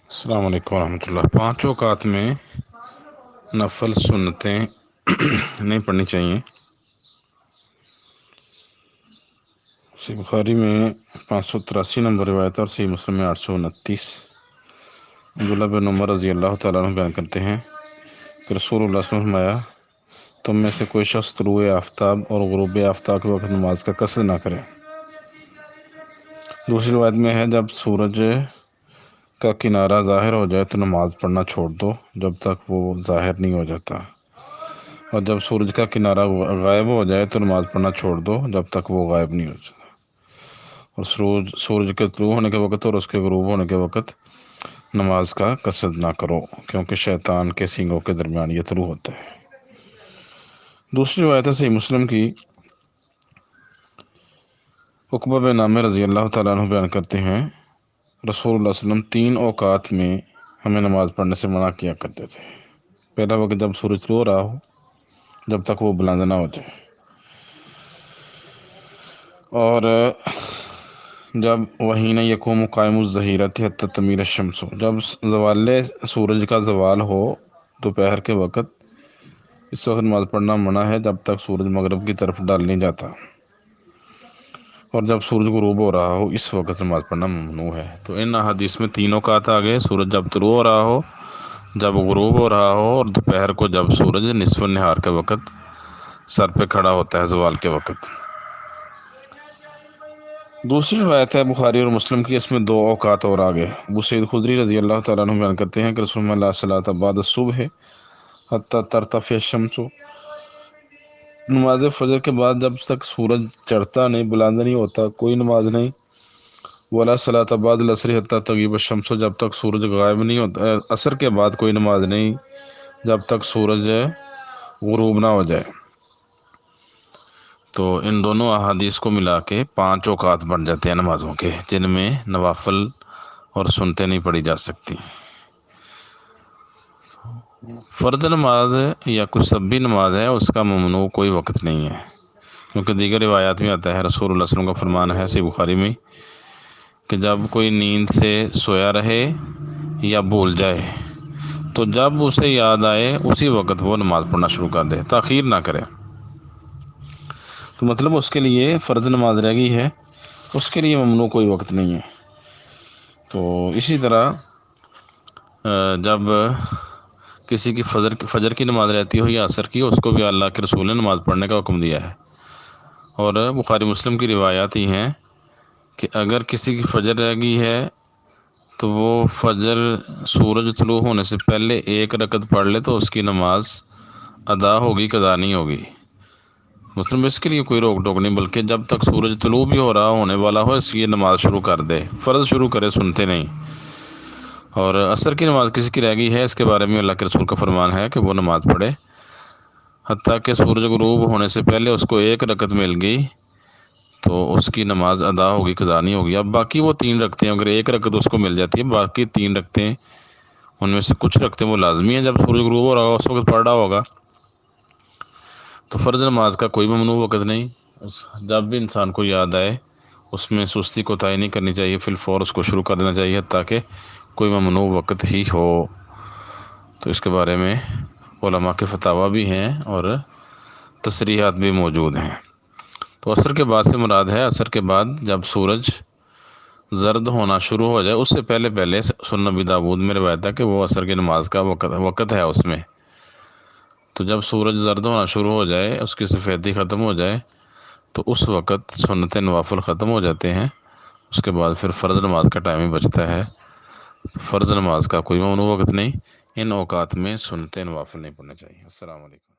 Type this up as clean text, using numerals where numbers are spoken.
السلام علیکم ورحمۃ اللہ۔ پانچ اوقات میں نفل سنتیں نہیں پڑھنی چاہیے۔ صحیح بخاری میں 583 نمبر روایت اور صحیح مسلم میں 829۔ عبداللہ بن عمر رضی اللہ تعالیٰ عنہ بیان کرتے ہیں کہ رسول اللہ صلی اللہ علیہ وسلم فرمایا، تم میں سے کوئی شخص طلوع آفتاب اور غروب آفتاب کے وقت نماز کا قصد نہ کرے۔ دوسری روایت میں ہے، جب سورج کا کنارہ ظاہر ہو جائے تو نماز پڑھنا چھوڑ دو جب تک وہ ظاہر نہیں ہو جاتا، اور جب سورج کا کنارہ غائب ہو جائے تو نماز پڑھنا چھوڑ دو جب تک وہ غائب نہیں ہو جاتا۔ اور سورج کے طلوع ہونے کے وقت اور اس کے غروب ہونے کے وقت نماز کا قصد نہ کرو، کیونکہ شیطان کے سینگوں کے درمیان یہ طلوع ہوتا ہے۔ دوسری روایت ہے صحیح مسلم کی، عقبہ بن عامر رضی اللہ تعالیٰ عنہ بیان کرتے ہیں، رسول اللہ صلی اللہ علیہ وسلم 3 اوقات میں ہمیں نماز پڑھنے سے منع کیا کرتے تھے۔ پہلا وقت جب سورج طلوع ہو رہا ہو جب تک وہ بلند نہ ہو جائے، اور جب وحین یقوم قائم الظہیرۃ حتی تمیل الشمس، جب زوال سورج کا زوال ہو دوپہر کے وقت، اس وقت نماز پڑھنا منع ہے جب تک سورج مغرب کی طرف ڈال نہیں جاتا، اور جب سورج غروب ہو رہا ہو اس وقت نماز پڑھنا ممنوع ہے۔ تو ان احادیث میں 3 اوقات آ گئے، سورج جب طلوع ہو رہا ہو، جب غروب ہو رہا ہو، اور دوپہر کو جب سورج نصف النہار کے وقت سر پہ کھڑا ہوتا ہے زوال کے وقت۔ دوسری روایت ہے بخاری اور مسلم کی، اس میں 2 اوقات اور آ گئے۔ ابو سعید خدری رضی اللہ تعالیٰ عنہ بیان کرتے ہیں کہ رسول اللہ صلی اللہ علیہ وسلم بعد الصبح حتی ترتفع الشمس، نماز فجر کے بعد جب تک سورج چڑھتا نہیں، بلند نہیں ہوتا، کوئی نماز نہیں۔ ولا صلاۃ بعد العصر حتی تغیب الشمس، جب تک سورج غائب نہیں ہوتا، عصر کے بعد کوئی نماز نہیں جب تک سورج غروب نہ ہو جائے۔ تو ان دونوں احادیث کو ملا کے 5 اوقات بن جاتے ہیں نمازوں کے، جن میں نوافل اور سنتیں نہیں پڑھی جا سکتی۔ فرض نماز یا کوئی سبھی نماز ہے، اس کا ممنوع کوئی وقت نہیں ہے، کیونکہ دیگر روایات میں آتا ہے، رسول اللہ صلی اللہ علیہ وسلم کا فرمان ہے صحیح بخاری میں کہ جب کوئی نیند سے سویا رہے یا بھول جائے تو جب اسے یاد آئے اسی وقت وہ نماز پڑھنا شروع کر دے، تاخیر نہ کرے۔ تو مطلب اس کے لیے فرض نماز رہ گئی ہے، اس کے لیے ممنوع کوئی وقت نہیں ہے۔ تو اسی طرح جب کسی کی فجر کی نماز رہتی ہو یا عصر کی، اس کو بھی اللہ کے رسول نے نماز پڑھنے کا حکم دیا ہے۔ اور بخاری مسلم کی روایات ہی ہیں کہ اگر کسی کی فجر رہ گئی ہے تو وہ فجر سورج طلوع ہونے سے پہلے 1 رکعت پڑھ لے تو اس کی نماز ادا ہوگی، قضا نہیں ہوگی۔ مطلب اس کے لیے کوئی روک ٹوک نہیں، بلکہ جب تک سورج طلوع بھی ہو رہا ہونے والا ہو اس کی نماز شروع کر دے، فرض شروع کرے، سنتے نہیں۔ اور عصر کی نماز کسی کی رہ گئی ہے، اس کے بارے میں اللہ کے رسول کا فرمان ہے کہ وہ نماز پڑھے، حتیٰ کہ سورج غروب ہونے سے پہلے اس کو 1 رکعت مل گئی تو اس کی نماز ادا ہوگی، قضا نہیں ہوگی۔ اب باقی وہ 3 رکعتیں، اگر 1 رکعت اس کو مل جاتی ہے، باقی 3 رکعتیں، ان میں سے کچھ رکعتیں وہ لازمی ہیں، جب سورج غروب ہو رہا ہوگا اس وقت پڑھ رہا ہوگا۔ تو فرض نماز کا کوئی ممنوع وقت نہیں، جب بھی انسان کو یاد آئے اس میں سستی کوتاہی نہیں کرنی چاہیے، فی الفور اس کو شروع کر دینا چاہیے تاکہ کوئی ممنوع وقت ہی ہو۔ تو اس کے بارے میں علماء کے فتاویٰ بھی ہیں اور تصریحات بھی موجود ہیں۔ تو عصر کے بعد سے مراد ہے عصر کے بعد جب سورج زرد ہونا شروع ہو جائے، اس سے پہلے سنن ابی داؤد میں روایت ہے کہ وہ عصر کی نماز کا وقت ہے اس میں۔ تو جب سورج زرد ہونا شروع ہو جائے، اس کی سفیدی ختم ہو جائے تو اس وقت سنت نوافل ختم ہو جاتے ہیں، اس کے بعد پھر فرض نماز کا ٹائم ہی بچتا ہے۔ فرض نماز کا کوئی ممنوع وقت نہیں، ان اوقات میں سنت نوافل نہیں پڑھنا چاہیے۔ السلام علیکم۔